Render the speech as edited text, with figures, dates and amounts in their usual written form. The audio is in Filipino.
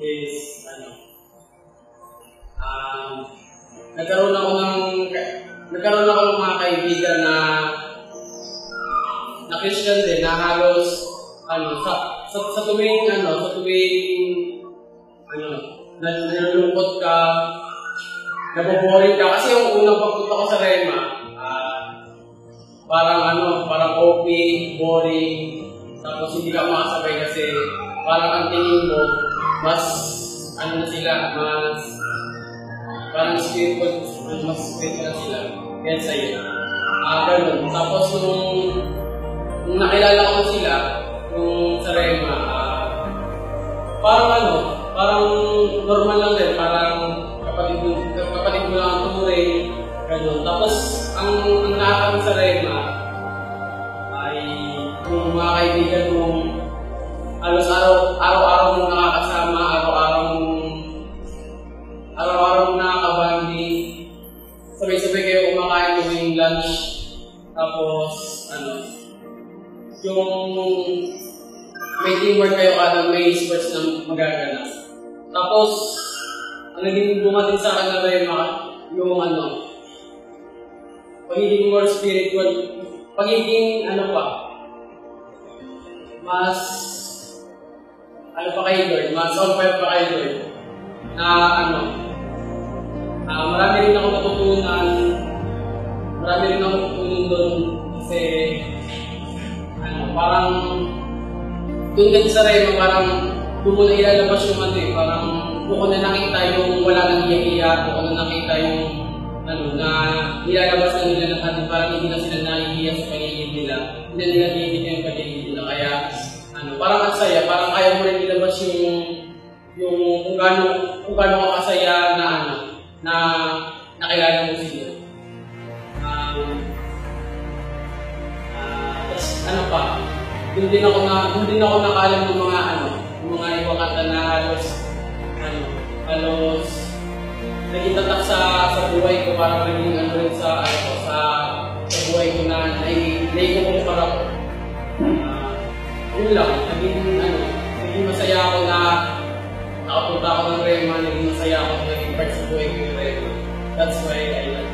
is, nagkaroon ako ng mga kaibigan na Christian din, na halos, sa tuwing nalulungkot ka, naboboring ka. Kasi yung unang pagpunta ko sa Rema, parang okay, boring, tapos hindi ka makasabay kasi parang ang tingin mo, mas parang spiritual na sila, kaya sa'yo. Ganun. Tapos nung nakilala ko sila, nung sa Rema, parang normal lang din, parang kapatid mo lang ang turing, ganun. Tapos, ang nakakami sa Rema ay yung mga kaibigan mong halos araw-araw mong nakakasama, araw-araw mong nakakabanding, sabay-sabay kayo kumakain tuwing lunch, tapos, yung may teamwork kayo may sports na magaganap. Tapos, ang naging dumating sa akin na Rema, yung pagiging more spiritual, pagiging mas pa kayo Lord, mas on fire pa kayo Lord, na marami rin ako natutunan doon kasi parang doon din sa Rema, parang doon mo na ilalabas yung parang doon ko na nakita yung wala nang iyak-iyak, doon ko na nakita yung na ilalabas na nila ng parang hindi na sila nahihiya sa pagiging nila, hindi na nila bibigyan yung pagiging nila, kaya parang ang saya, parang ayaw mo rin ilabas yung kung gaano ka kasaya na nakilala mo sila. Doon din ako nakalam ng mga ibang kanta na halos naging tatak sa buhay ko, parang naging rin sa buhay ko na naikukumpara ko. Yun lang, naging masaya ako na nakapunta ako ng Rema, naging masaya ako na naging part sa buhay ko yung Rema. That's why I like it.